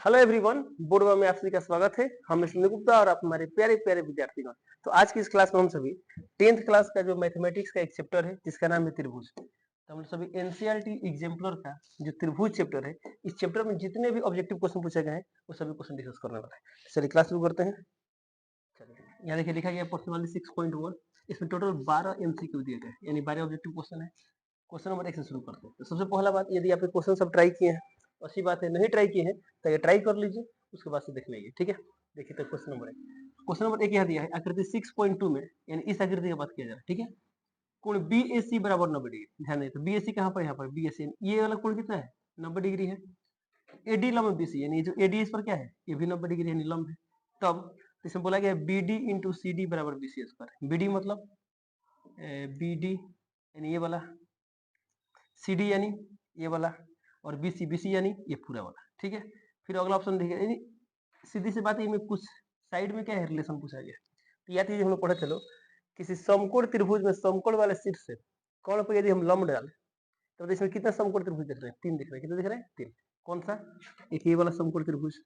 Hello everyone, बोर्डवा में आप सभी का स्वागत है। हम सुनील गुप्ता और आप हमारे प्यारे प्यारे विद्यार्थीगण। तो आज की इस क्लास में हम सभी 10th क्लास का जो मैथमेटिक्स का एक चैप्टर है जिसका नाम है त्रिभुज। तो हम सभी एनसीईआरटी एग्जाम्पलर का जो त्रिभुज चैप्टर है, इस चैप्टर में जितने भी ऑब्जेक्टिव क्वेश्चन पूछे गए हैं वो सभी क्वेश्चन डिस्कस करने वाला है। चलिए क्लास शुरू करते हैं। चलिए यहाँ देखिए लिखा गया पर्सनली 6.1। इसमें टोटल 12 एमसीक्यू दिए गए, यानी 12 ऑब्जेक्टिव क्वेश्चन है। क्वेश्चन नंबर 1 से शुरू करते हैं। तो सबसे पहला बात, यदि आपने क्वेश्चन सब ट्राई किए हैं, अच्छी बात है। नहीं ट्राई किए हैं तो ये ट्राई कर लीजिए, उसके बाद से देख लीजिए, ठीक है। देखिए तो क्वेश्चन नंबर 1, क्वेश्चन नंबर 1 यहाँ दिया है आकृति 6.2 में, यानी इस आकृति की बात किया जा रहा है, ठीक है। कोण BAC बराबर 90 डिग्री। ध्यान दें तो BAC कहाँ पर, यहाँ पर BAC, ये वाला कोण कितना है, 90 डिग्री है। AD लंब BC, यानी जो AD इस पर क्या है, ये भी 90 डिग्री यानी लंब है। तब इसमें बोला गया BD इंटू CD बराबर BC स्क्वायर। BD मतलब BD यानी ये वाला, CD यानी ये वाला, और BC यानी ये पूरा वाला, ठीक है। फिर अगला ऑप्शन देखिए, यानी सीधी सी बात है, इनमें कुछ साइड में क्या है, रिलेशन पूछा गया। तो या चीज हम लोग पढ़े चलो, किसी समकोण त्रिभुज में समकोण वाले शीर्ष से कोण पर यदि हम लंब डालें तो इसमें कितना समकोण त्रिभुज दिख रहे हैं, 3 दिख रहे हैं। कितने दिख रहे हैं, 3। कौन सा, एक ये वाला समकोण त्रिभुज,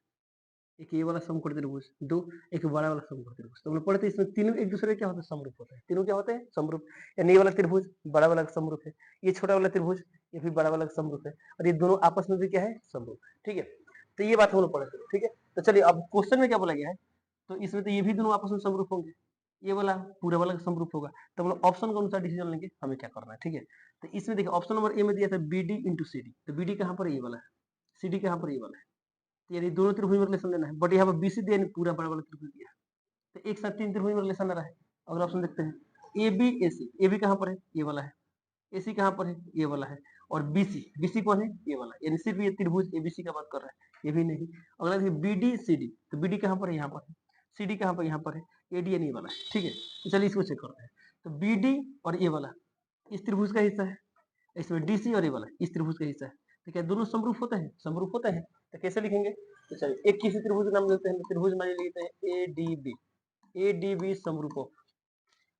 एक ये वाला समकोण त्रिभुज, 2 एक बड़ा वाला समकोण त्रिभुज। तो हम लोग पढ़ते हैं इसमें तीनों एक दूसरे क्या होते हैं, समरूप होते हैं। तीनों क्या होते हैं, समरूप। यानी ये वाला त्रिभुज बड़ा वाला समरूप है, ये छोटा वाला त्रिभुज ये भी बड़ा वाला समरूप है, और ये दोनों आपस में भी क्या है, समरूप, ठीक है। तो ये बात हम लोग पढ़े थे, ठीक है। तो चलिए अब क्वेश्चन में क्या बोला गया है, तो इसमें तो ये भी दोनों आपस में समरूप होंगे, ये वाला पूरा वाला समरूप होगा। तो हम लोग ऑप्शन के अनुसार डिसीजन लेंगे हमें क्या करना है, ठीक है। तो इसमें देखिए ऑप्शन नंबर ए में दिया था BD इंटू CD। तो BD कहाँ पर, ये वाला है, CD कहाँ पर, ये वाला है। यानी दोनों त्रिभुज में रिलेशन देना है, बट यहाँ पर BC दिया, पूरा बड़ा वाला त्रिभुज दिया, तो एक साथ 3 त्रिभुज में रिलेशन आ रहा है। अगला ऑप्शन देखते हैं, AB कहाँ पर है, ये वाला है। AC कहाँ पर है, ये वाला है। और BC कौन है, ये वाला, यानी सिर्फ ये त्रिभुज ABC का बात कर रहा है, ये भी नहीं। अगला देखिए BD CD, तो BD कहाँ पर है, यहाँ पर है। CD कहाँ पर, यहाँ पर है। AD यानी ये वाला है, ठीक है। तो चलिए इसको चेक करते हैं। तो BD और ये वाला इस त्रिभुज का हिस्सा है, इसमें DC और ये वाला इस त्रिभुज का हिस्सा है। तो क्या दोनों समरूप होते हैं, समरूप होते हैं। तो कैसे लिखेंगे, तो चलिए एक किसी त्रिभुज का नाम लेते हैं, त्रिभुज मान लेते हैं ADB समरूप।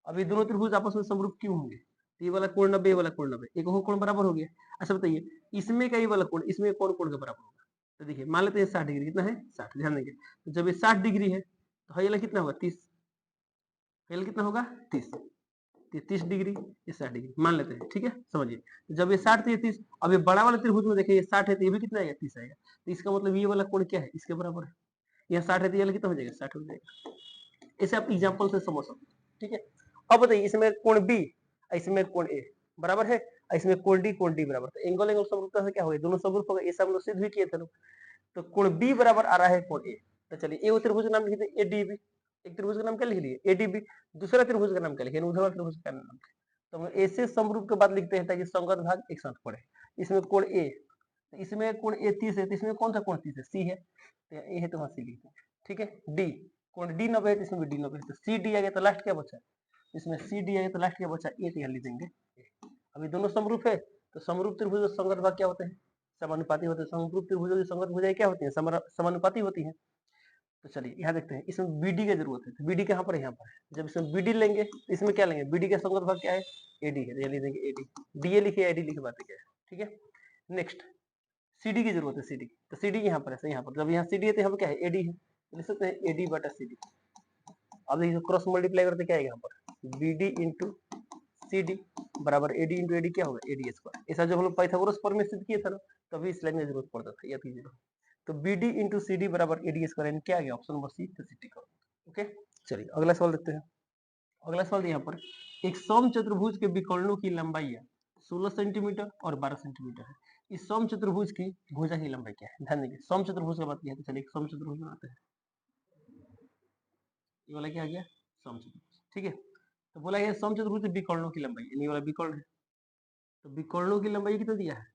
अब ये दोनों त्रिभुज आपस में समरूप क्यों होंगे, तो ये वाला कोण 90, ये वाला कोण 90, एक कोण बराबर हो गया। अच्छा बताइए, इसमें का ये वाला कोण, इसमें कौन कोण का बराबर होगा। तो देखिए मान लेते हैं 60 डिग्री, कितना है 60, ध्यान देंगे। तो जब ये 60 डिग्री है तो ये कितना होगा 30, ये कितना होगा 30, 30 डिग्री, ये 60 डिग्री मान लेते हैं, ठीक है। समझिए जब ये 60 तो ये 30, अब ये बड़ा वाला त्रिभुज में देखिए ये 60 है तो ये भी कितना आएगा, 30 आएगा। तो इसका मतलब ये वाला कोण क्या है, इसके बराबर है। यहाँ 60 है तो ये वाला कितना हो जाएगा, 60 हो जाएगा। इसे आप एग्जाम्पल से समझ सकते, ठीक है। अब बताइए इसमें कोण B, इसमें कोण A बराबर है, इसमें कोण D बराबर, तो एंगल समरूपता से क्या हो गया, दोनों समरूप हो गए। ये सब लोग सिद्ध भी किए थे लोग। तो कोण B बराबर आ रहा है कोण A। तो चलिए एक त्रिभुज का नाम लिख दिए ADB, एक त्रिभुज का नाम क्या लिख दिए ADB, दूसरा त्रिभुज का नाम क्या लिखे, उधर त्रिभुज का नाम। तो हम ऐसे समरूप के बाद लिखते हैं ताकि संगत भाग एक साथ पड़े। इसमें कोण A, इसमें कोण A 30 है, तो इसमें कौन सा कोण 30 है, C है, तो A है तो वहां C लिखते हैं, ठीक है। D, कोण D 90 है तो इसमें भी D 90 है, तो CD आ गया, तो लास्ट क्या बचा, इसमें CD आ गया तो लास्ट क्या बचा, A, तो यहाँ लिख देंगे। अभी दोनों समरूप है, तो समरूप त्रिभुज संगत भाग क्या होते हैं, समानुपाती होते हैं। समरूप त्रिभुजों की संगत भुजाएं क्या होती हैं, समानुपाती होती हैं। तो चलिए यहाँ देखते हैं, इसमें BD की जरूरत है, तो BD कहाँ पर है, यहाँ पर है। जब इसमें BD लेंगे तो इसमें क्या लेंगे, BD का संगत भाग क्या है, AD है, तो लिख देंगे AD, DA लिखिए, AD लिखिए, बात क्या है, ठीक है। नेक्स्ट CD की जरूरत है, CD, तो CD यहाँ पर है, यहाँ पर जब यहाँ CD है तो यहाँ पर क्या है, AD है, तो लिख सकते हैं AD बटा CD। अब देखिए क्रॉस मल्टीप्लाई करते क्या है, यहाँ पर BD इंटू CD बराबर AD इंटू AD क्या होगा, AD स्क्वायर। ऐसा जब हम लोग पाइथागोरस प्रमेय सिद्ध किए थे ना, तभी इस लाइन में जरूरत पड़ता था, याद कीजिएगा। तो BD इंटू CD बराबर AD स्क्वायर, क्या आ गया ऑप्शन नंबर सी, तो सिटी करो, ओके। चलिए अगला सवाल देखते हैं। अगला सवाल यहाँ पर, एक सम चतुर्भुज के विकर्णों की लंबाई 16 सेंटीमीटर और 12 सेंटीमीटर है। इस सम चतुर्भुज की भुजा की लंबाई क्या है, ध्यान देंगे। सम चतुर्भुज का बात किया है, तो चलिए सम चतुर्भुज बनाते हैं। ये वाला क्या आ गया, सम चतुर्भुज, ठीक है। तो बोला गया सम चतुर्भुज के विकर्णों की लंबाई, यानी वाला विकर्ण है, तो विकर्णों की लंबाई कितना दिया है,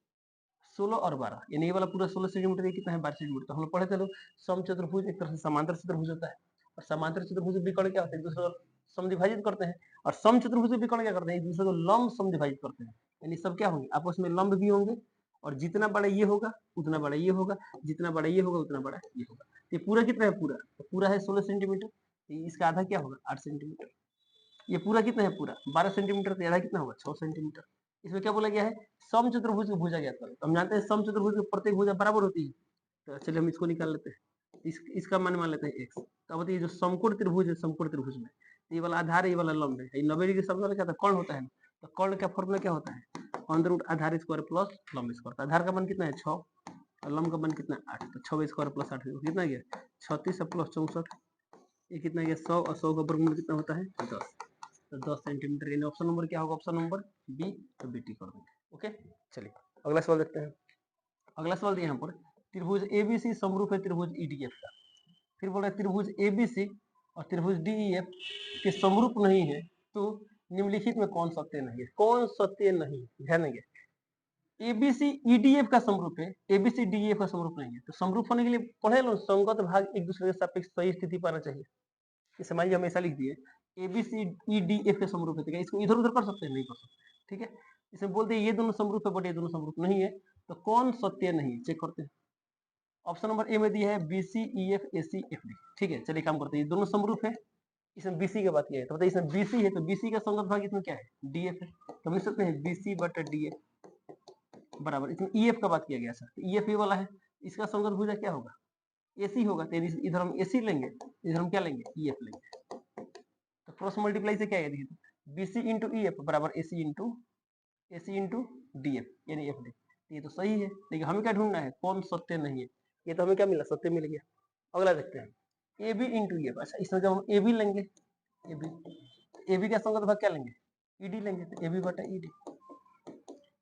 16 और 12, यानी ये वाला पूरा 16 सेंटीमीटर, ये कितना है 12 सेंटीमीटर। तो हम लोग पढ़े थे लोग, सम चतुर्भुज एक तरह से समांतर चतुर्भुज होता है, और समांतर चतुर्भुज विकर्ण क्या होता है, एक दूसरे को समद्विभाजित करते हैं। और सम चतुर्भुज विकर्ण क्या करते हैं, एक दूसरे को लंब समद्विभाजित करते हैं, यानी सब क्या होंगे, आपस में लंब भी होंगे, और जितना बड़ा ये होगा उतना बड़ा ये होगा, जितना बड़ा ये होगा उतना बड़ा ये होगा। ये पूरा कितना है, पूरा तो पूरा है 16 सेंटीमीटर, इसका आधा क्या होगा 8 सेंटीमीटर। ये पूरा कितना है, पूरा 12 सेंटीमीटर, तो आधा कितना होगा 6 सेंटीमीटर। इसमें क्या बोला गया है, सम चतुर्भुज की भुजा ज्ञात करो। हम जानते हैं सम चतुर्भुज की प्रत्येक भुजा बराबर होती है, तो चलिए हम इसको निकाल लेते हैं। इसका मान लेते हैं x। तो अब ये जो समकोण त्रिभुज है, समकोण त्रिभुज में ये वाला आधार है, ये वाला लंब है, 90 डिग्री समकोण क्या होता है, कर्ण होता है। तो कर्ण का फॉर्मूला क्या होता है, अंडर रूट आधार स्क्वायर प्लस लंब स्क्वायर। तो आधार का मान कितना है 6 और लंब का मान कितना 8। तो 6 स्क्वायर प्लस 8 कितना गया 36 प्लस 64, ये कितना गया 100 और 100 का वर्गमूल कितना होता है 10। तो 10 सेंटीमीटर। यानी ऑप्शन नंबर क्या होगा, ऑप्शन नंबर बी। तो बी टी कर देंगे। ओके चलिए अगला सवाल देखते हैं। अगला सवाल यहाँ पर त्रिभुज एबीसी समरूप है त्रिभुज ईडीएफ का। फिर बोल रहा है त्रिभुज एबीसी और त्रिभुज डीईएफ के समरूप नहीं है तो निम्नलिखित में कौन सत्य नहीं है। कौन सत्य नहीं, ध्यान देंगे। एबीसी ईडीएफ का समरूप है, एबीसी डीईएफ का समरूप नहीं है। तो समरूप होने के लिए पढ़े लो, संगत भाग एक दूसरे के सापेक्ष सही स्थिति पाना चाहिए। इसे मान लीजिए हमेशा लिख दिए एबीसी ईडीएफ के समरूप है, इसको इधर उधर कर सकते हैं, नहीं कर सकते। ठीक है, इसमें बोलते हैं ये दोनों समरूप है बट ये दोनों समरूप नहीं है। तो कौन सत्य नहीं, चेक करते हैं। ऑप्शन नंबर ए में दिया है बीसी ईएफ एसी एफडी। ठीक है चलिए काम करते हैं। ये दोनों समरूप है, इसमें बीसी की बात किया है तो बताइए इसमें बीसी है तो बीसी का संगत भाग इसमें क्या है डीएफ है। तो हम लिख सकते हैं बीसी बटा डीएफ बराबर, इसमें ईएफ का बात किया गया सर। ईएफ ये वाला है, इसका संगत भुजा क्या होगा एसी होगा। तो इधर हम एसी लेंगे, इधर हम क्या लेंगे ईएफ लेंगे। तो क्रॉस मल्टीप्लाई से क्या है देखिए बीसी इंटू ईएफ बराबर एसी इंटू डीएफ यानी एफ डी। ये तो सही है, लेकिन हमें क्या ढूंढना है कौन सत्य नहीं है। ये तो हमें क्या मिला, सत्य मिल गया। अगला देखते हैं ए बी इंटू एफ। अच्छा इसमें जब हम ए बी लेंगे, ए बी का संगत भाग क्या लेंगे ईडी लेंगे। तो ए बी बटा ईडी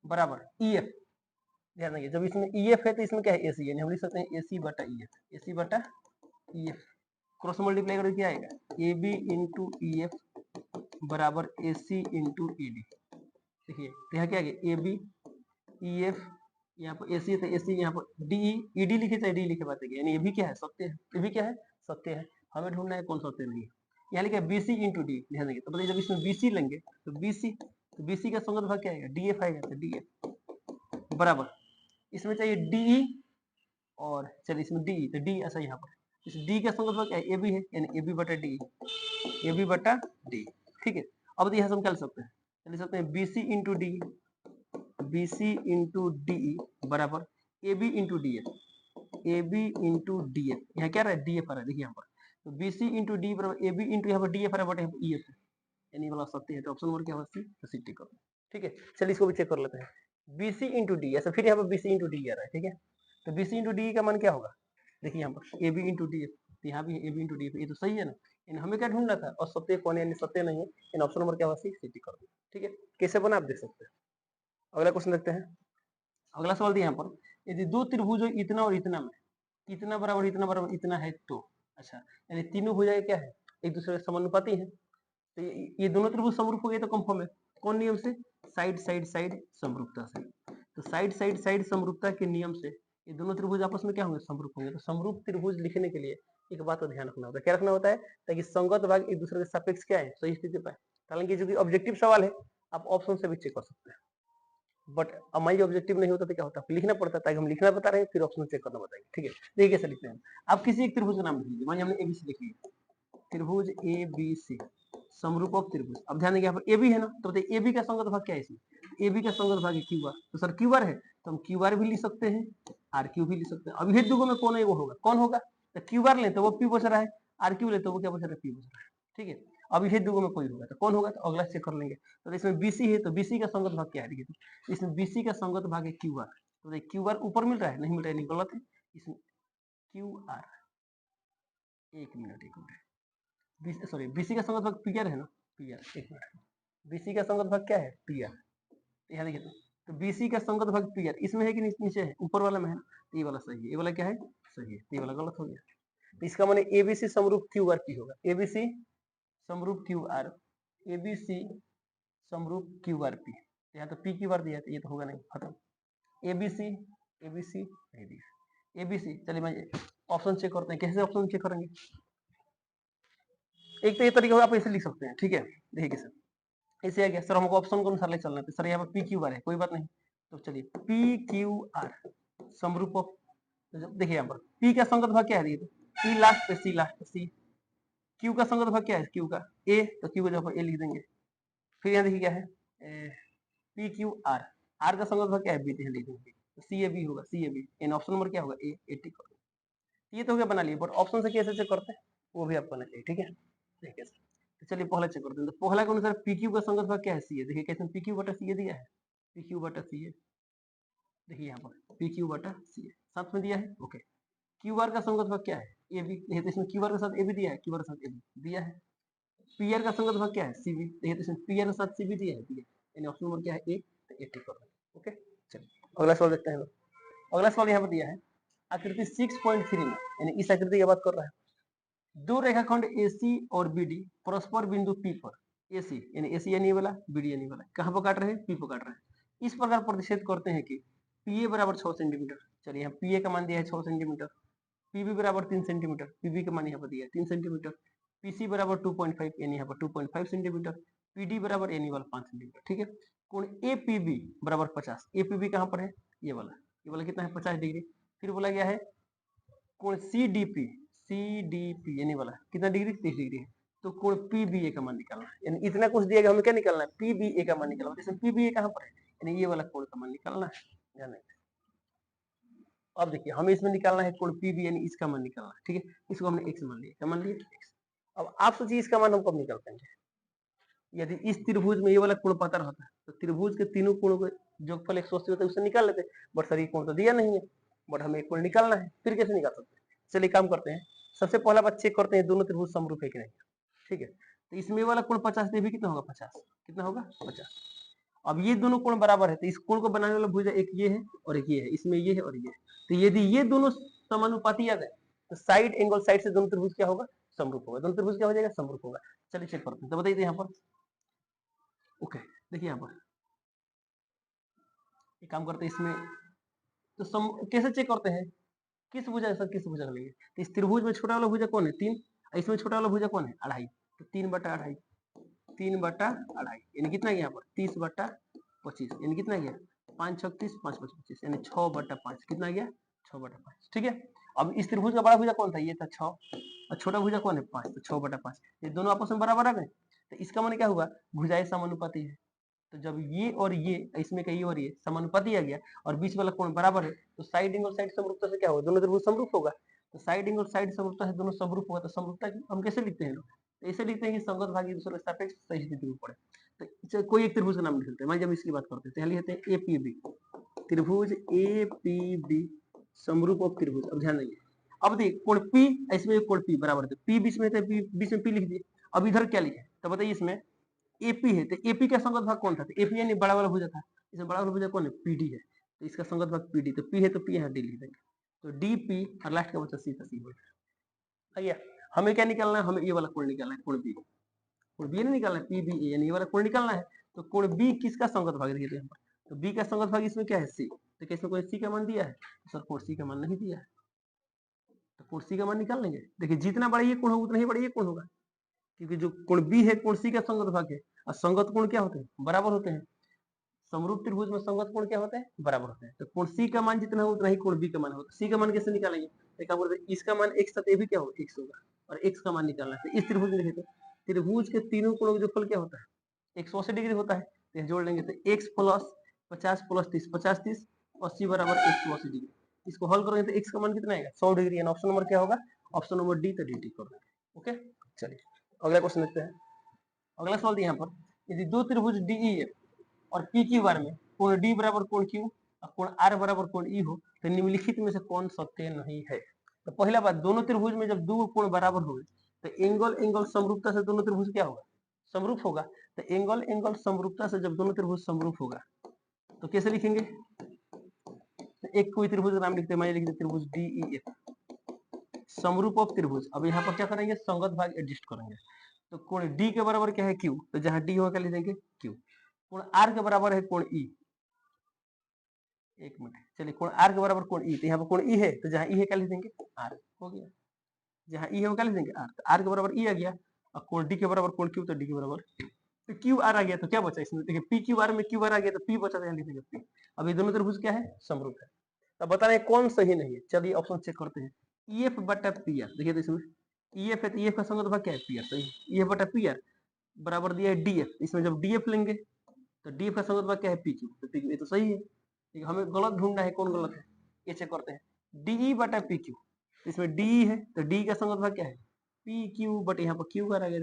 बराबर ईएफ। ध्यान देंगे जब इसमें ईएफ है तो इसमें क्या है एसी, यानी हम लिख सकते हैं एसी बटा ईएफ, एसी बटा ईएफ। क्रॉस मल्टीप्लाई करके क्या आएगा ए बी इंटू ईएफ बराबर एसी इंटू ईडी। देखिए तो यहाँ क्या आ गया ए बी ई एफ, यहाँ पर एसी तो एसी, यहाँ पर डी ईडी लिखे चाहे डी लिखे बात है, यानी ये भी क्या है सत्य है, ये भी क्या है सत्य है। हमें ढूंढना है कौन सत्य नहीं है। यहाँ लिखा है बीसी इंटू डी। ध्यान देंगे तो बताइए जब इसमें बीसी लेंगे तो बीसी का संगत भाग क्या आएगा डीएफ आएगा। तो डीएफ बराबर इसमें चाहिए डीई और चलिए इसमें डी तो डी ऐसा यहाँ पर इस डी का संगत भाग क्या है ए बी है, यानी ए बी बटा डी, ए बी बटा डी। ठीक है अब यहाँ से हम क्या लिख सकते हैं, लिख सकते हैं B C into D, B C into D बराबर A B into D F, A B into D F. यहाँ क्या रहा है डी एफ आ रहा है देखिए यहाँ पर। तो बीसी इंटू डी बराबर ए बी इंटू यहाँ पर डी एफ आ रहा है बट यहाँ पर ई एफ है, यानी वाला सत्य है। तो ऑप्शन नंबर क्या होगा सी, तो सी टिक करो। ठीक है चलिए इसको भी चेक कर लेते हैं। बीसी इंटू डी ऐसा, फिर यहाँ पर बीसी इंटू डी आ रहा है। ठीक है तो बीसी इंटू डी का मान क्या होगा देखिए यहाँ पर A B into D F, यहाँ भी A B into D F, ये तो सही है ना। इन हमें क्या ढूंढना था और सत्य कौन है, यानी सत्य नहीं है। इन ऑप्शन नंबर क्या होगा सी, सी टिक कर दो। ठीक है कैसे बना आप देख सकते हैं। अगला क्वेश्चन देखते हैं। अगला सवाल दिया यहाँ पर यदि दो त्रिभुज इतना और इतना में इतना बराबर इतना है तो अच्छा यानी तीनों भुजाएं क्या है एक दूसरे के समानुपाती है। तो ये दोनों त्रिभुज समरूप हो गए तो कंफर्म है। कौन नियम से, साइड साइड साइड समरूपता से। तो साइड साइड साइड समरूपता के नियम से ये दोनों त्रिभुज आपस में क्या होंगे समरूप होंगे। तो समरूप त्रिभुज लिखने के लिए एक बात का ध्यान रखना होता है, क्या रखना होता है ताकि संगत भाग एक दूसरे के सापेक्ष क्या है सही स्थिति पाए। हालांकि जो कि ऑब्जेक्टिव सवाल है आप ऑप्शन से भी चेक कर सकते हैं, बट हमारी ऑब्जेक्टिव नहीं होता तो क्या होता है लिखना पड़ता है, ताकि हम लिखना बता रहे हैं फिर ऑप्शन चेक करना बताएंगे। ठीक है देखिए कैसे लिखते हैं। आप किसी एक त्रिभुज का नाम लिख लीजिए, मान हमने एबीसी लिख लिया, त्रिभुज ए बी सी समरूप ऑफ त्रिभुज। अब ध्यान देंगे यहाँ पर ए बी है ना, तो बताइए ए बी का संगत भाग क्या है इसमें, ए बी का संगत भाग है क्यू आर। तो सर क्यू आर है तो हम क्यू आर भी लिख सकते हैं, आर क्यू भी लिख सकते हैं। अब ये दोनों में कौन है वो होगा, कौन होगा। तो क्यू आर ले तो वो पी बच रहा है, आर क्यू ले तो वो क्या बच रहा है पी बच रहा है। ठीक है अब ये दोनों में कोई होगा तो कौन होगा, तो अगला चेक कर लेंगे। तो इसमें बीसी है तो बीसी का संगत भाग क्या है, देखिए इसमें बीसी का संगत भाग है क्यू आर। तो क्यू आर ऊपर मिल रहा है, नहीं मिल रहा है, नहीं गलत है। इसमें क्यू आर, एक मिनट सॉरी बीसी का संगत भाग पी आर है ना, पी आर, एक मिनट बीसी का संगत भाग क्या है पी आर। यहाँ देखिए तो बीसी का संगत भाग पी आर इसमें है कि नीचे है, ऊपर वाला में है। तो ये वाला सही है, ये वाला क्या है सही है, ये वाला गलत हो गया। तो इसका माने एबीसी समरूप क्यू आर पी होगा, एबीसी समरूप क्यू आर, एबीसी समरूप क्यू आर पी। यहाँ तो पी क्यू आर दिया तो ये तो होगा नहीं, खत्म। एबीसी एबीसी नहीं दिया, एबीसी। चलिए मैं ऑप्शन चेक करते हैं, कैसे ऑप्शन चेक करेंगे। एक तो ये तरीका होगा आप ऐसे लिख सकते हैं। ठीक है देखिए कैसे, ऐसे आ गया सर हमको ऑप्शन के अनुसार ले चलना है। सर यहाँ पर पी क्यू आर है, कोई बात नहीं। तो चलिए पी क्यू आर समरूप ऑफ, देखिए यहाँ पर पी का संगत भाग क्या है, देखिए पी लास्ट पे सी लास्ट पे सी। क्यू का संगत भाग क्या है क्यू का ए, तो क्यू का जगह पर ए लिख देंगे। फिर यहाँ देखिए क्या है पी क्यू आर, आर का संगत भाग क्या है बी, लिख देंगे। सी ए बी होगा, सी ए बी। इन ऑप्शन नंबर क्या होगा ए, 80 ये तो हो गया बना लिए, बट ऑप्शन से कैसे चेक करते हैं वो भी आपको आना चाहिए, ठीक है। देखिए तो चलिए पहला चेक करते हैं। तो पहला के अनुसार पी क्यू का संगत भाग क्या है, सी है। देखिए कैसे पी क्यू बटा सी है दिया है, पी क्यू बटा सी है, देखिए यहाँ पर पी क्यू बटा सी है साथ में दिया है, ओके। क्यू आर का संगत भाग क्या है, ए बी, देखिए तो इसमें क्यू आर के साथ ए बी दिया है, क्यू आर के साथ ए बी दिया है। पी आर का संगत भाग क्या है, सी बी, देखिए तो इसमें पी आर के साथ सी बी दिया है, यानी ऑप्शन नंबर क्या है ए, तो ए टिक कर देंगे, ओके। चलिए अगला सवाल देखते हैं लोग। अगला सवाल यहाँ पर दिया है आकृति 6.3 में, यानी इस आकृति की बात कर रहा है। दो रेखाखंड AC और BD परस्पर बिंदु P पर, AC यानी AC यानी वाला, BD यानी वाला, कहां पर काट रहे हैं, P पर काट रहे हैं। इस प्रकार प्रतिच्छेद करते हैं कि PA बराबर 6 सेंटीमीटर, चलिए यहाँ PA का मान दिया है 6 सेंटीमीटर, PB बराबर 3 सेंटीमीटर, PB का मान यहाँ पर दिया है 3 सेंटीमीटर, PC बराबर 2.5 यानी यहाँ पर 2.5 सेंटीमीटर, PD बराबर यानी वाला 5 सेंटीमीटर, ठीक है। कोण APB बराबर 50, APB कहां पर है, ये वाला कितना है 50 डिग्री। फिर बोला गया है कोण CDP यानी वाला कितना डिग्री, 30 डिग्री है। तो कोण PBA का मान निकालना है, यानी इतना कुछ दिया गया, हमें क्या निकालना है, PBA का मान निकालना है। जैसे PBA कहां पर है, यानी ये वाला कोण का मान निकालना है, ध्यान रखिए। अब देखिए हमें इसमें निकालना है कोण PB यानी इसका मान निकालना है, ठीक है। इसको हमने x मान लिया, क्या मान लिया, x। अब आप सोचिए इसका मान हम कब निकाल पाएंगे, यदि इस त्रिभुज में ये वाला कोण पता रहता है तो त्रिभुज के तीनों कोणों के जोगफल 180 होता है, उससे निकाल लेते। बट सर ये कोण तो दिया नहीं है, बट हमें एक कोण निकालना है, फिर कैसे निकाल सकते हैं। चलिए काम करते हैं, सबसे पहला बात चेक करते हैं दोनों त्रिभुज समरूप है कि नहीं, ठीक है। तो इसमें वाला कोण 50 भी कितना होगा, 50, कितना होगा 50। अब ये दोनों कोण बराबर है, तो इस कोण को बनाने वाला भुजा एक ये है और एक ये है, इसमें ये है और ये है। तो यदि ये दोनों समानुपाती आ गए तो साइड एंगल साइड से दोनों त्रिभुज क्या होगा, समरूप होगा। दोनों त्रिभुज क्या हो जाएगा, समरूप होगा। चलिए चेक करते हैं, तो बताइए यहाँ पर, ओके। देखिए यहाँ पर एक काम करते हैं इसमें, तो कैसे चेक करते हैं, किस भुजा सर, किस भुजा लेंगे। तो इस त्रिभुज में छोटा वाला भुजा कौन है, 3, इसमें छोटा वाला भुजा कौन है, 2.5। तो 3/2.5, 3/2.5 यानी कितना गया यहाँ पर 30/25, यानी कितना गया 5 6 30 5 5 25, यानी 6/5, कितना गया 6/5, ठीक है। अब इस त्रिभुज का बड़ा भुजा कौन था, ये था 6, और छोटा भुजा कौन है 5, तो 6/5 ये दोनों आपस में बराबर आ गए। तो इसका मान क्या हुआ, भुजाएं समानुपाती है। तो जब ये और ये, इसमें का ये और ये समानुपाती आ गया और बीच वाला कोण बराबर है, तो साइड एंगल साइड समरूपता से क्या होगा, दोनों त्रिभुज समरूप होगा। तो साइड एंगल साइड समरूपता से दोनों समरूप होगा। तो समरूपता हम कैसे लिखते हैं, तो ऐसे लिखते हैं कि संगत भाग एक दूसरे के सापेक्ष सही स्थिति में पड़े। तो कोई एक त्रिभुज का नाम लिख लेते हैं, मान जब इसकी बात करते हैं तो लिखते हैं APB, त्रिभुज APB समरूप ऑफ त्रिभुज। अब ध्यान देंगे, अब देखिए कोण P, इसमें कोण P बराबर है, P बीच में है, बीच में P लिख दिए। अब इधर क्या लिखे, तो बताइए इसमें एपी है, तो एपी का संगत भाग कौन था, तो एपी यानी बड़ा वाला भुजा था, इसमें बड़ा वाला भुजा कौन है, पीडी है। तो इसका संगत भाग पीडी, तो पी है तो पी यहाँ डी लिख देंगे, तो डीपी और लास्ट का बचा सी था, सी हो गया। हमें क्या निकालना है, हमें ये वाला कोण निकालना है, कोण बी, कोण बी नहीं निकालना है, पी बी ए यानी ये वाला कोण निकालना है। तो कोण बी किसका संगत भाग देखिए यहाँ पर, तो बी का संगत भाग इसमें क्या है, सी। तो क्या इसमें कोई सी का मान दिया है, तो सर कोण सी का मान नहीं दिया है, तो कोण सी का मान निकाल लेंगे। देखिए जितना बड़ा ये कोण होगा उतना ही बड़ा ये कोण होगा, क्योंकि जो कोण बी है कोण सी का संगत भाग है, और संगत कोण क्या होते हैं, बराबर होते हैं। समरूप त्रिभुज में संगत कोण क्या होते हैं, बराबर होते हैं। तो कोण सी का मान जितना हो उतना ही कोण बी का मान होगा। सी का मान कैसे निकालेंगे, एक बोलते हैं इसका मान x था, ये भी क्या होगा x होगा, और x का मान निकालना है। तो इस त्रिभुज में देखें तो त्रिभुज के तीनों कोणों का जोगफल क्या होता है, 180 डिग्री होता है। तो जोड़ लेंगे तो x प्लस 50 प्लस 30, 50 30 80 बराबर 180 डिग्री। इसको हल करेंगे तो x का मान कितना आएगा, 100 डिग्री, यानी ऑप्शन नंबर क्या होगा, ऑप्शन नंबर डी, तो डी कर देंगे, ओके। चलिए अगला क्वेश्चन देखते हैं। अगला सवाल यहाँ पर, यदि दो त्रिभुज DEF और PQR में कोण D बराबर कोण Q और कोण R बराबर कोण E हो, तो निम्नलिखित में से कौन सत्य नहीं है। तो पहला बात, दोनों त्रिभुज में जब दो कोण बराबर हो तो एंगल एंगल समरूपता से दोनों त्रिभुज क्या होगा, समरूप होगा। तो एंगल एंगल समरूपता से जब दोनों त्रिभुज समरूप होगा तो कैसे लिखेंगे, तो एक कोई त्रिभुज का नाम लिखते हैं, मैं लिख देते त्रिभुज DEF समरूप ऑफ त्रिभुज। अब यहाँ पर क्या करेंगे, संगत भाग एडजस्ट करेंगे। तो कोण D के बराबर क्या है, Q, तो जहां D होगा क्या लिख देंगे Q। कोण R के बराबर है कोण E, एक मिनट, चलिए कोण R के बराबर कोण E, तो यहाँ पर कोण E है, तो जहां E है क्या लिख देंगे R, हो गया। जहां E है वो क्या लिख देंगे R, तो R के बराबर E आ गया, और कोण D के बराबर कोण Q, तो D के बराबर तो QR आ गया। तो क्या बचा इसमें, देखिए PQR में QR आ गया, तो P बचा, तो यहाँ लिख देंगे P। अब ये दोनों त्रिभुज क्या है, समरूप है। तो बता रहे कौन सही नहीं है, चलिए ऑप्शन चेक करते हैं। EF बटा PR, देखिए तो इसमें EF है तो EF का संगत भाग क्या है, PR, सही। EF बटा PR बराबर दिया है DF, इसमें जब DF लेंगे तो DF का संगत भाग क्या है, PQ, तो PQ ये तो सही है। हमें गलत ढूंढना है, कौन गलत है, ये चेक करते हैं। DE बटा PQ, इसमें डी है तो डी का संगत भाग क्या है पी क्यू, बट यहाँ पर क्यू बार आ गया,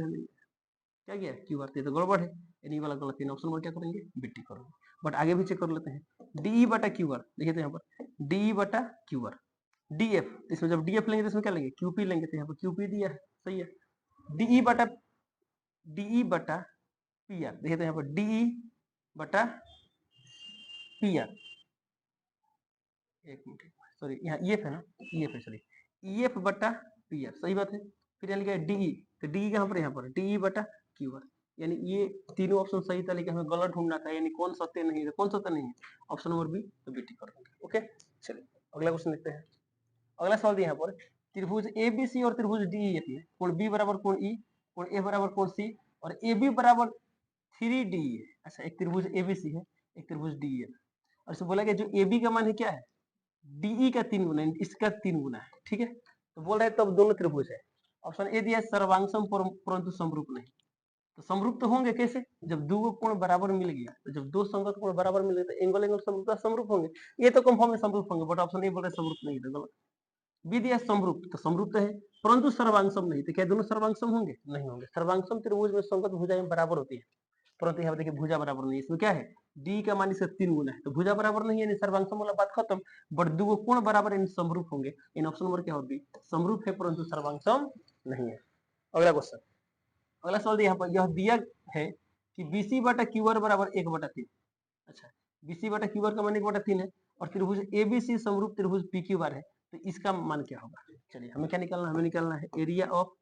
क्या गया क्यू बार, तो गड़बड़ है, यानी वाला गलत है। ऑप्शन नंबर क्या करेंगे बिट्टी करोगे। बट आगे भी चेक कर लेते हैं, डी बटा क्यू बार, देखिए तो यहाँ पर डी बटा क्यू बार डी एफ, इसमें जब डी एफ लेंगे तो इसमें क्या लेंगे क्यूपी लेंगे, तो यहाँ पर क्यूपी दिया है, सही है। डीई बटा पी आर, देखिए तो यहाँ पर डीई बटा पी आर, एक मिनट सॉरी यहाँ ई एफ है ना, ई एफ है सॉरी, ई एफ बटा पी आर, सही बात है। फिर यहाँ लिखा है डीई, तो डीई कहाँ पर, यहाँ पर डीई बटा क्यू आर, यानी ये तीनों ऑप्शन सही था, लेकिन हमें गलत ढूंढना था, यानी कौन सत्य नहीं है, कौन सत्य नहीं है, ऑप्शन नंबर बी, तो बी टिक कर देंगे। ओके चलिए अगला क्वेश्चन देखते हैं। अगला सवाल दिया यहाँ पर, त्रिभुज एबीसी और त्रिभुज डीई है, कोण बी बराबर कोण ई, कोण ए बराबर कोण सी, और ए बी बराबर 3डी है। अच्छा एक त्रिभुज एबीसी है, एक त्रिभुज डीई है, और इसमें बोला गया जो ए बी का मान है क्या है डीई का 3 गुना, इसका 3 गुना है, ठीक है। तो बोल रहे हैं तब दोनों त्रिभुज है। ऑप्शन ए दिया सर्वांगसम परंतु समरूप नहीं, तो समरूप तो होंगे कैसे, जब दो कोण बराबर मिल गया, तो जब दो संगत कोण बराबर मिल गए तो एंगल एंगल समरूप होंगे, ये तो कंफर्म है समरूप होंगे, बट ऑप्शन ए बोल रहे समरूप नहीं, तो गलत। बी दिया समरूप, तो समरूप तो है परंतु सर्वांगसम नहीं, तो क्या दोनों सर्वांगसम होंगे, नहीं होंगे। सर्वांगसम त्रिभुज में संगत भुजाएं बराबर होती है, परंतु यहाँ देखिए भुजा बराबर नहीं है, इसमें क्या है डी का मान इससे 3 गुना है, तो भुजा बराबर नहीं है, सर्वांगसम वाला बात खत्म। बट दो कोण बराबर इन समरूप होंगे, इन ऑप्शन नंबर क्या होगी समरूप है परंतु सर्वांगसम नहीं है। अगला क्वेश्चन, अगला सवाल यहाँ पर यह दिया है कि बीसी बटा क्यू आर बराबर 1/3। अच्छा बीसी बटा क्यू आर का मान 1/3 है, और त्रिभुज एबीसी समरूप त्रिभुज पी क्यू आर है, तो इसका मान क्या होगा। चलिए हमें क्या निकालना है, हमें निकालना है एरिया ऑफ,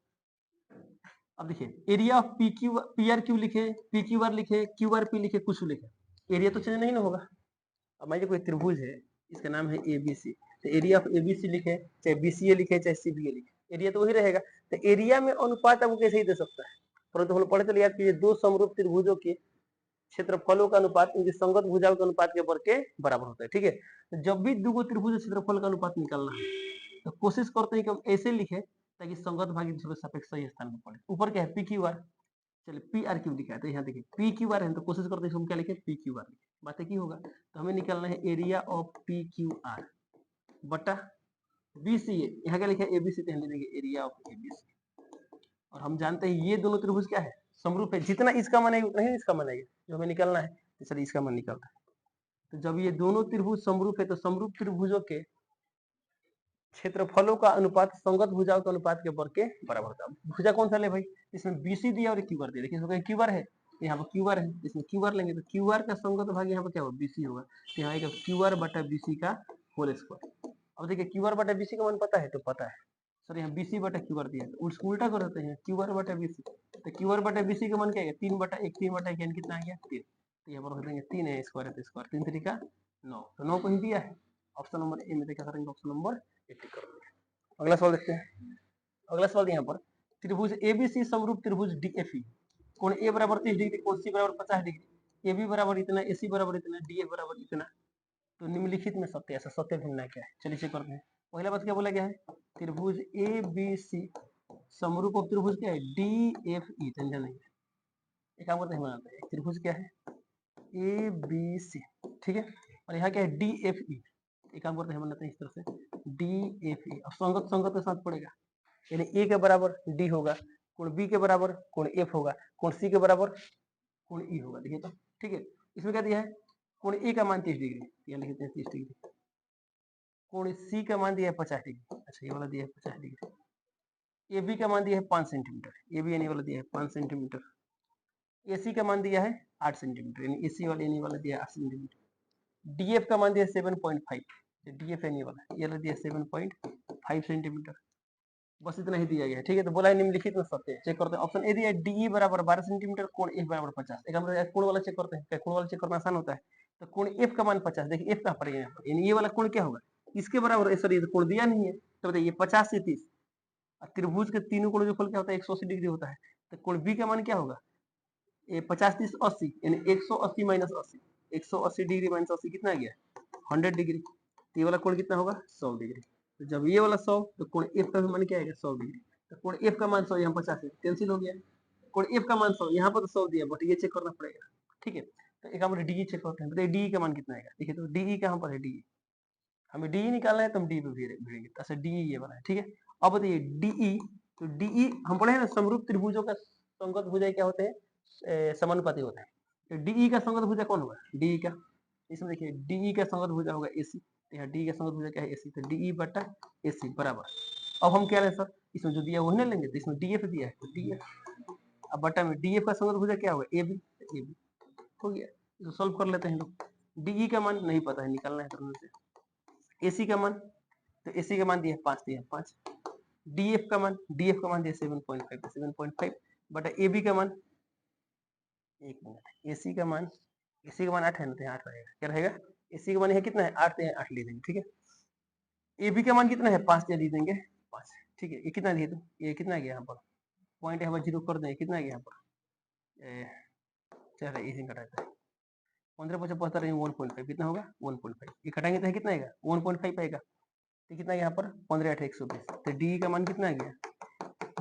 अब देखिए area of P Q P R Q लिखे, पी क्यू आर लिखे, क्यू आर पी लिखे, कुछ लिखे, एरिया तो चेंज नहीं ना होगा। अब मान लीजिए कोई त्रिभुज है, इसका नाम है एबीसी, तो एरिया ऑफ एबीसी लिखे, चाहे बीसीए लिखे, चाहे सीबीए लिखे, एरिया तो वही रहेगा। तो एरिया में अनुपात आपको कैसे ही दे सकता है, परंतु हम पढ़े चलिए याद कीजिए दो समरूप त्रिभुजों के क्षेत्रफलों का अनुपात उनकी संगत भुजाओं के अनुपात के वर्ग के बराबर होता है, ठीक है। तो जब भी दो त्रिभुज क्षेत्रफल का अनुपात निकालना है तो कोशिश करते हैं कि हम ऐसे लिखे ताकि संगत भागी दूसरे सापेक्ष सही स्थान पर पड़े। ऊपर क्या है पी क्यू आर, चलिए पी आर क्यू लिखा है, तो यहाँ देखिए पी क्यू आर है, तो कोशिश करते हैं हम क्या लिखे पी क्यू आर लिखे, बात की होगा। तो हमें निकालना है area of P Q R बटा बीसी, यहाँ क्या लिखा है एबीसी, तो हम लिखेंगे एरिया ऑफ एबीसी। और हम जानते हैं ये दोनों त्रिभुज क्या है समरूप है, जितना इसका मान आएगा उतना ही इसका मान आएगा, जो हमें निकालना है, तो चलिए इसका मान निकालता है। तो जब ये दोनों त्रिभुज समरूप है तो समरूप त्रिभुजों के क्षेत्रफलों का अनुपात संगत भुजाओं के अनुपात के वर्ग के बराबर होता है। भुजा कौन सा ले भाई, इसमें बीसी दिया और क्यू आर दिया, देखिए इसमें क्यू आर है, यहाँ पर क्यू आर है, इसमें क्यू आर लेंगे तो क्यू आर का संगत भाग यहाँ पर क्या होगा बीसी होगा, तो यहाँ आएगा क्यू आर बटा बीसी का होल स्क्वायर। अब देखिए क्यू आर बटा बीसी का मान पता है, तो पता है सर यहाँ बीसी बटा क्यू आर दिया है, तो उसको उल्टा कर देते हैं क्यू आर बटा बीसी, तो क्यू आर बटा बीसी का मान क्या है 3/1, 3/1 यानी कितना आ गया 3, तो यहाँ पर हो जाएंगे 3 है स्क्वायर है तो स्क्वायर 3 3 का 9, तो 9 को ही दिया है। ऑप्शन नंबर ए में क्या करेंगे ऑप्शन नंबर 80 कर देंगे। अगला सवाल देखते हैं। अगला सवाल यहाँ पर त्रिभुज एबीसी समरूप त्रिभुज डीएफई, कोण ए बराबर 30 डिग्री, कोण सी बराबर 50 डिग्री, एबी बराबर इतना, एसी बराबर इतना, डीएफ बराबर इतना, तो निम्नलिखित में सत्य, ऐसा सत्य ढूंढना क्या है, चलिए चेक करते हैं। पहला बात क्या बोला गया है त्रिभुज ए बी सी समरूप ऑफ त्रिभुज क्या है डी एफ ई, टेंशन नहीं है, एक काम करते हैं बनाते हैं, त्रिभुज क्या है ए बी सी, ठीक है, और यहाँ क्या है डी एफ ई, एक काम करते हैं बनाते हैं इस तरह से डी एफ ई, अब संगत संगत के साथ पड़ेगा, यानी ए के बराबर डी होगा, कोण बी के बराबर कोण एफ होगा, कोण सी के बराबर कोण ई होगा, देखिए तो ठीक है। इसमें क्या दिया है कोण ए का मान 30 डिग्री, यहाँ लिखते हैं 30 डिग्री, कोण सी का मान दिया है 50 डिग्री, अच्छा ये वाला दिया है 50 डिग्री, ए बी का मान दिया है 5 सेंटीमीटर, ए बी यानी वाला दिया है 5 सेंटीमीटर, एसी का मान दिया है 8 सेंटीमीटर, यानी एसी वाला यानी वाला दिया है 8 सेंटीमीटर, डीएफ का मान दिया है 7.5, डीएफ यानी वाला ये वाला दिया है 7.5 सेंटीमीटर, बस इतना ही दिया गया है, ठीक है। तो बोला है निम्नलिखित में सत्य है, चेक करते हैं। ऑप्शन ए दिया है डी बराबर 12 सेंटीमीटर, कोण एफ बराबर 50, एक हम कोण वाला चेक करते हैं, क्या कोण वाला चेक करना आसान होता है, तो कोण एफ का मान 50, देखिए एफ कहाँ पर है यहाँ पर, यानी ये वाला कोण क्या होगा इसके बराबर, सॉरी कोण दिया नहीं है, तो बताइए 50 से 30, त्रिभुज के तीनों कोण जो फल क्या होता है 180 डिग्री होता है, तो कोण बी का मान क्या होगा 50 30 80, यानी 180 माइनस 80, 180 डिग्री माइनस 80 कितना आ गया 100 डिग्री, तो ये वाला कोण कितना होगा 100 डिग्री, तो जब ये वाला 100 तो कोण एफ का भी मान क्या आएगा 100 डिग्री, तो कोण एफ का मान 100 यहाँ 50 है कैंसिल हो गया, कोण एफ का मान 100 यहाँ पर तो 100 दिया, बट ये चेक करना पड़ेगा, ठीक है। तो एक हम डी चेक करते हैं, बताइए डी का मान कितना आएगा, देखिए तो डी कहाँ पर है डी, हमें डीई निकालना है तो हम डी पे भिड़ेंगे। अच्छा डीई ये बना है, ठीक है। अब बताइए डीई, तो डीई हम पढ़े हैं ना, समरूप त्रिभुजों का संगत भुजा क्या होते हैं, समानुपाती होते हैं। तो डीई का संगत भुजा कौन होगा, डीई का, इसमें देखिए डीई का संगत भुजा होगा एसी, यहाँ डी का संगत भुजा क्या है एसी, तो डीई बटा एसी बराबर, अब हम क्या लें सर, इसमें जो दिया वही ना लेंगे, तो इसमें डीएफ दिया है तो डीएफ, अब बटा में डीएफ का संगत भुजा क्या होगा एबी, एबी हो गया। तो सॉल्व कर लेते हैं लोग। डीई का मान नहीं पता है, निकालना है करने से। एसी का मान, तो एसी का मान दिया 5 दिया 5, डीएफ का मान, डीएफ का मान दिया 7.5 7.5 बटा एबी का मान, एक मिनट, एसी का मान, एसी का मान 8 है ना, तो 8 रहेगा, क्या रहेगा, एसी का मान है कितना है 8, तो 8 ले देंगे, ठीक है। एबी का मान कितना है 5, तो दे देंगे 5, ठीक है। ये कितना दिए, तो ये कितना गया यहाँ पर, पॉइंट यहाँ पर जीरो कर देंगे, कितना गया यहाँ पर, चल रहा है इसी कटा है 15 5 75 1.5 कितना होगा 1.5, ये कटाएंगे तो कितना आएगा 1.5 आएगा, तो कितना यहाँ पर 15 8 120, तो डी का मान कितना आ गया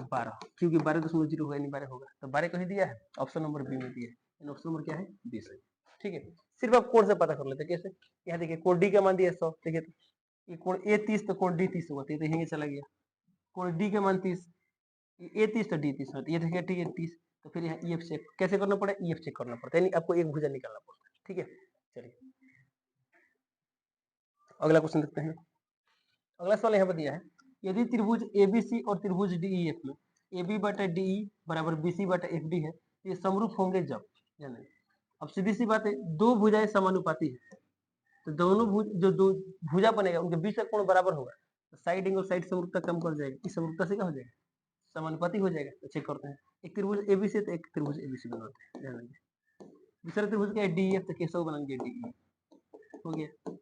12, क्योंकि 12.0 होगा नहीं 12 होगा, तो 12 कहीं दिया है, ऑप्शन नंबर बी में दिया है, ऑप्शन नंबर क्या है 20 है, ठीक है। सिर्फ आप कोण से पता कर लेते कैसे, यहाँ देखिए कोण डी का मान दिया 100, देखिए तो ये कोण ए 30 तो कोण डी 30 होगा, तो यहीं चला गया, कोण डी का मान 30, ए 30 तो डी 30 होता है, ये देखिए टी 30, तो फिर यहाँ ईएफ चेक कैसे करना पड़ेगा, ईएफ चेक करना पड़ता है, यानी आपको एक भुजा निकालना पड़ता है, ठीक है। चलिए अगला क्वेश्चन देखते हैं। अगला सवाल यहाँ पर दिया है, यदि त्रिभुज एबीसी और त्रिभुज डीईएफ में AB बटा डीई बराबर BC बटा FD है, ये समरूप होंगे जब, जाने अब सीधी सी बात है, दो भुजाएं समानुपाती है, तो दोनों जो दो भुजा बनेगा उनके बीच का कोण बराबर होगा, तो साइड एंगल साइड समरूपता कम कर जाएगा, इस समरूपता से क्या हो जाएगा समानुपाती हो जाएगा, तो चेक करते हैं। एक त्रिभुज एबीसी तो एक त्रिभुज एबीसी बनाते हैं, ध्यान देंगे। दूसरा त्रिभुज क्या है डीईएफ, तो कैसे बनाएंगे डीई, हो गया।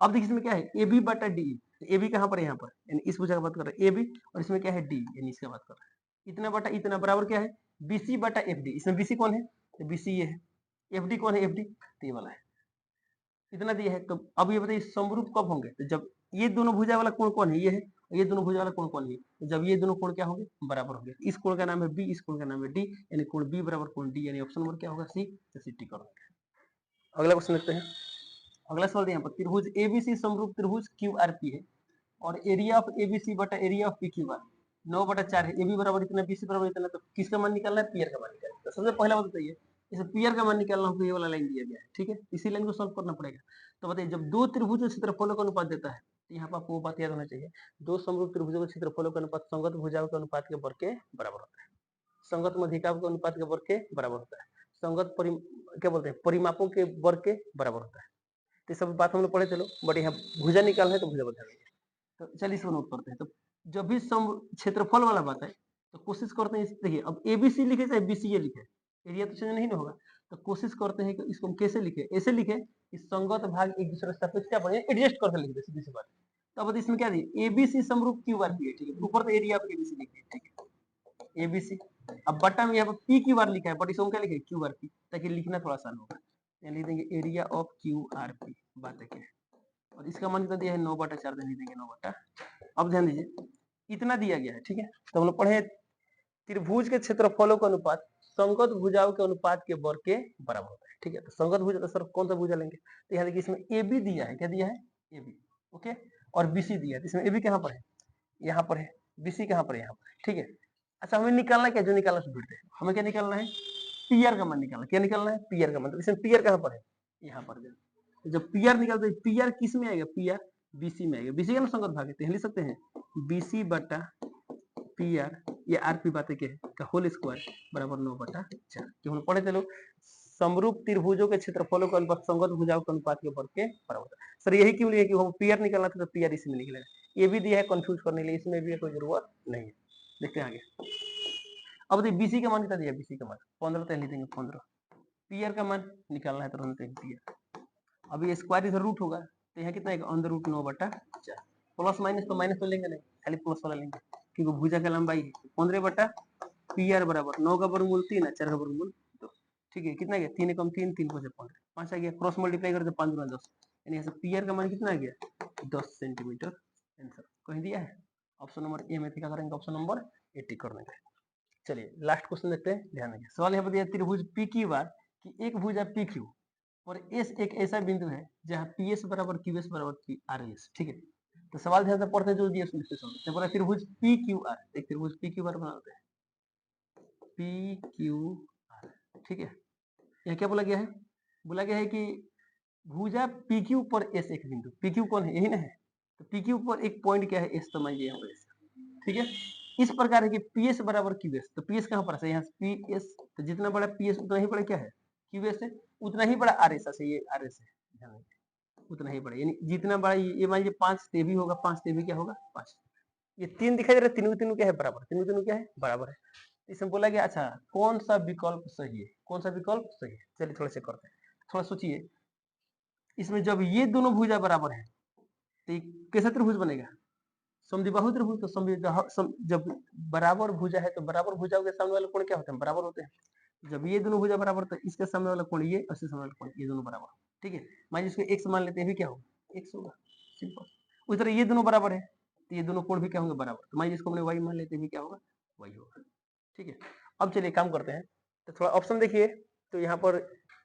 अब देखिए इसमें क्या है AB बटा DE, AB कहाँ पर है यहाँ पर, यानी इस भुजा का बात कर रहे हैं AB, और इसमें क्या है D, यानी इसका बात कर रहे हैं। इतना बटा इतना बराबर क्या है BC बटा FD, इसमें BC कौन है, तो BC ये है, FD कौन है FD, तो ये वाला है, इतना दिया है। तो अब ये बताइए समरूप कब होंगे, तो जब ये दोनों भुजा वाला कोण कौन है, ये है, ये दोनों भुजा वाला कोण कौन है, तो जब ये दोनों कोण क्या होंगे बराबर होंगे, इस कोण का नाम है B, इस कोण का नाम है D, यानी कोण B बराबर कोण D, यानी ऑप्शन नंबर क्या होगा सी, तो सी टिक करो। अगला क्वेश्चन देखते हैं। अगला सवाल यहाँ पर त्रिभुज एबीसी समरूप त्रिभुज क्यूआरपी है और एरिया ऑफ एबीसी बटा एरिया ऑफ पीक्यूआर 9/4 है, एबी बराबर इतना बीसी बराबर इतना, तो किसका मान निकालना है, पीआर का मान निकालना है। तो सबसे पहला बात बताइए, इसे पीआर का मान निकालना हो तो ये वाला लाइन दिया गया है, ठीक है, इसी लाइन को सॉल्व करना पड़ेगा। तो बताइए जब दो त्रिभुजों क्षेत्रफलों का अनुपात देता है, तो यहाँ पर आपको वो बात याद होना चाहिए, दो समरूप त्रिभुजों के क्षेत्रफलों का अनुपात संगत भुजाओं के अनुपात के वर्ग के बराबर होता है, संगत मध्यिकाओं के अनुपात के वर्ग के बराबर होता है, संगत क्या बोलते हैं परिमापों के वर्ग के बराबर होता है। तो सब बात हम लोग पढ़े चलो, बट यहाँ भुजा निकालना है तो भुजा बता देंगे। तो चलिए इसको नोट करते हैं। तो जब भी सम क्षेत्रफल वाला बात है तो कोशिश करते हैं, देखिए अब एबीसी लिखे चाहे बीसीए लिखे, एरिया तो चेंज नहीं ना होगा, तो कोशिश करते हैं कि इसको हम कैसे लिखे, ऐसे लिखे कि संगत भाग एक दूसरे से सापेक्ष क्या बने, एडजस्ट करके लिख दे, सीधी सी बात। तो अब इसमें क्या दिए एबीसी समरूप क्यूआरपी है, ठीक है, ऊपर तो एरिया ऑफ एबीसी लिखिए, ठीक है एबीसी, अब बटा में यहाँ पर पी क्यू आर लिखा है, बट इसको क्या लिखे क्यू आर पी, ताकि लिखना थोड़ा आसान होगा, लिख देंगे area of Q R P, बात है क्या, और इसका मान कितना दिया है 9/4 लिख देंगे 9/। अब ध्यान दीजिए इतना दिया गया है, ठीक है, तो हम लोग पढ़े त्रिभुज के क्षेत्रफलों का अनुपात संगत भुजाओं के अनुपात के वर्ग के बराबर होता है, ठीक है। तो संगत भुजा तो सर कौन सा भुजा लेंगे, तो यहाँ देखिए इसमें ए बी दिया है, क्या दिया है ए बी, ओके, और बी सी दिया है, इसमें ए बी कहाँ पर है, यहाँ पर है, बी सी कहाँ पर है, यहाँ पर है, ठीक है। अच्छा हमें निकालना क्या, जो निकालना से ढूंढते हैं, हमें क्या निकालना है पीआर का मान निकालना, क्या निकालना है पीआर का मान, तो इसमें पीआर कहाँ पर है यहाँ पर, जब पीआर निकालते हैं पीआर किस में आएगा, पीआर बीसी में आएगा, बीसी का ना संगत भाग है, तो लिख सकते हैं बीसी बटा पीआर, ये आरपी बातें क्या है का होल स्क्वायर बराबर 9/4, क्यों पढ़े थे लोग समरूप त्रिभुजों के क्षेत्रफलों का अनुपात संगत भुजाओं के अनुपात के वर्ग के बराबर। सर यही क्यों लिए कि हम पीआर निकालना था, तो पीआर इसी में निकलेगा, ये भी दिया है कंफ्यूज करने के लिए, इसमें भी कोई जरूरत नहीं है। देखते हैं आगे। अब देखिए बीसी का मान कितना दिया, बीसी का मान 15, तो लिख देंगे 15, पीआर का मान निकालना है तो रहने देंगे पीआर, अब ये स्क्वायर इधर रूट होगा, तो यहाँ कितना आएगा अंदर रूट 9/4, प्लस माइनस तो लेंगे नहीं, खाली प्लस वाला लेंगे, क्योंकि भुजा का लंबाई है 15 पी आर बराबर 9 का वर्गमूल 3 4 का वर्गमूल 2, ठीक है, कितना गया 3 कम 3 3 5 15 5 आ गया, क्रॉस मल्टीप्लाई करते 5 गुना 10, यानी यहाँ से पी आर का मान कितना आ गया 10 सेंटीमीटर, आंसर कहीं दिया है ऑप्शन नंबर ए में, क्या करेंगे ऑप्शन नंबर ए टिक करने का। चलिए लास्ट क्वेश्चन देखते हैं, ध्यान रखिए, सवाल यहाँ पर दिया त्रिभुज पी क्यू आर की एक भुजा पी क्यू और एस एक ऐसा बिंदु है जहाँ पी एस बराबर क्यू एस बराबर पी आर एस, ठीक है। तो सवाल ध्यान से पढ़ते हैं जो दिया उसमें त्रिभुज पी क्यू आर, एक त्रिभुज पी क्यू आर बनाते हैं, पी क्यू आर, ठीक है। यहाँ क्या बोला गया है, बोला गया है कि भुजा पी क्यू पर एस एक बिंदु, पी क्यू कौन है, यही ना है, तो पी क्यू पर एक पॉइंट क्या है, एस, तो मान लिया एस, ठीक है। इस प्रकार है कि पी एस बराबर क्यू एस, तो पी एस कहाँ पर है, यहाँ पी एस, तो जितना बड़ा पी एस उतना ही बड़ा क्या है क्यू एस है, उतना ही बड़ा आर एस है, ये आर एस है, उतना ही बड़ा, यानी जितना बड़ा ये मान लीजिए 5 ते भी होगा, 5 ते भी क्या होगा 5, ये 3 दिखाई दे रहा है, तीनों तीनों क्या है बराबर, तीनों तीनों क्या है बराबर है। इसमें बोला गया अच्छा कौन सा विकल्प सही है, कौन सा विकल्प सही है, चलिए थोड़ा से करते हैं, थोड़ा सोचिए। इसमें जब ये दोनों भुजा बराबर है तो कैसा त्रिभुज बनेगा, समद्विबाहु त्रिभुज, तो जब बराबर भुजा है तो बराबर भुजाओं के सामने वाले कोण क्या होते हैं, बराबर होते हैं। जब ये दोनों भुजा बराबर तो इसके सामने वाला कोण ये और इसके सामने वाला कोण ये दोनों बराबर, ठीक है। मान इसको x मान लेते हैं, भी क्या होगा x होगा, सिंपल। उस तरह ये दोनों बराबर है तो ये दोनों कोण भी क्या होंगे बराबर, तो मान इसको हमने y मान लेते हैं, भी क्या होगा y होगा, ठीक है। अब चलिए काम करते हैं, तो थोड़ा ऑप्शन देखिए, तो यहाँ पर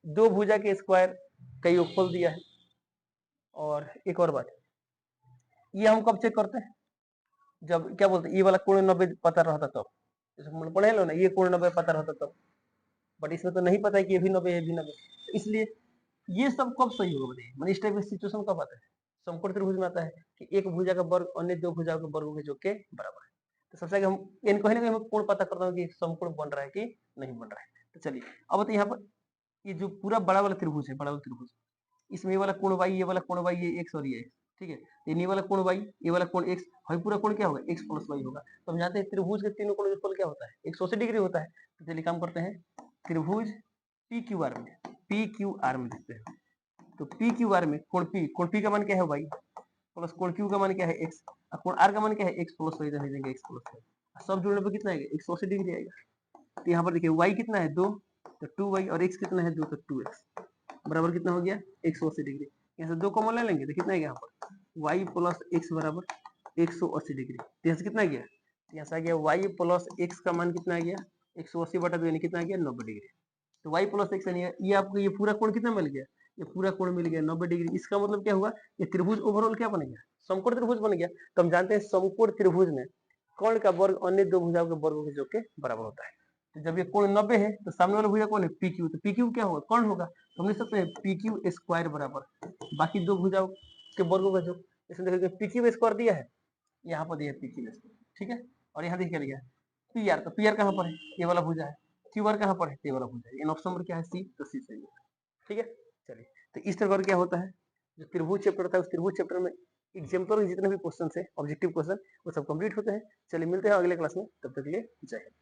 दो भुजा के स्क्वायर का योगफल दिया है, और एक और बात, ये हम कब चेक करते हैं, जब क्या बोलते हैं ये वाला कोण 90 पता रहता तब, जैसे पढ़े लो ना, ये कोण 90 पता रहता तब, बट इसमें तो नहीं पता है कि ये भी 90 है, भी 90, इसलिए ये सब कब सही होगा बताइए, मतलब इस टाइप की सिचुएशन कब आता है, समकोण त्रिभुज में आता है कि एक भुजा का वर्ग अन्य दो भुजाओं के वर्गों के जो के बराबर है। तो सबसे आगे हम इन कहीं ना कहीं कोण पता करता हूँ कि समकोण बन रहा है कि नहीं बन रहा है। तो चलिए अब तो यहाँ पर ये जो पूरा बड़ा वाला त्रिभुज है, बड़ा वाला त्रिभुज, इसमें ये वाला कोण y, ये वाला कोण y, ये x और ये x, ठीक है। तो ये वाला कोण y, ये वाला कोण x, हमें पूरा कोण क्या होगा x प्लस y होगा। तो हम जानते हैं त्रिभुज के तीनों कोण का क्या होता है 180 डिग्री होता है। तो चलिए काम करते हैं, त्रिभुज पी क्यू आर में, पी क्यू आर में देखते हैं, तो पी क्यू आर में कोण p का मान क्या है y प्लस कोण q का मान क्या है x, और कोण r का मान क्या है x प्लस y, तो देंगे x प्लस y, सब जोड़ने पर कितना आएगा 180 डिग्री आएगा। तो यहाँ पर देखिए y कितना है 2, तो 2y, और x कितना है 2, तो 2x बराबर कितना हो गया 180 डिग्री। यहाँ से 2 कॉमन ले लेंगे तो कितना है यहाँ पर y प्लस x बराबर 180 डिग्री। तो यहाँ से कितना गया, यहाँ से आ गया y प्लस x का मान कितना आ गया 180 बटा 2, यानी कितना आ गया 90 डिग्री। तो y प्लस x यानी ये आपको ये पूरा कोण कितना मिल गया, ये पूरा कोण मिल गया 90 डिग्री। इसका मतलब क्या हुआ, ये त्रिभुज ओवरऑल क्या बन गया, समकोण त्रिभुज बन गया। तो हम जानते हैं समकोण त्रिभुज में कोण का वर्ग अन्य दो भुजाओं के वर्गों के जो के बराबर होता है। तो जब ये कोण 90 है तो सामने वाला भुजा कौन है पी क्यू, तो पी क्यू क्या होगा कौन होगा, तो हम लिख सकते हैं पी क्यू स्क्वायर बराबर बाकी दो भुजाओं के वर्गों का जो, इसमें देखिए पी क्यू स्क्वायर दिया है, यहाँ पर दिया है पी क्यू स्क्वायर, ठीक है। और यहाँ देखिए लिया पी आर, तो पी आर कहाँ पर है, ये वाला भुजा है, क्यू आर कहाँ पर है, ये वाला भुजा है, इन ऑप्शन नंबर क्या है सी, तो सी सही है, ठीक है। चलिए तो इस तरह क्या होता है, जो त्रिभुज चैप्टर होता है उस त्रिभुज चैप्टर में एग्जाम्पल जितने भी क्वेश्चन है ऑब्जेक्टिव क्वेश्चन वो सब कंप्लीट होते हैं। चलिए मिलते हैं अगले क्लास में, तब तक के लिए जय हिंद।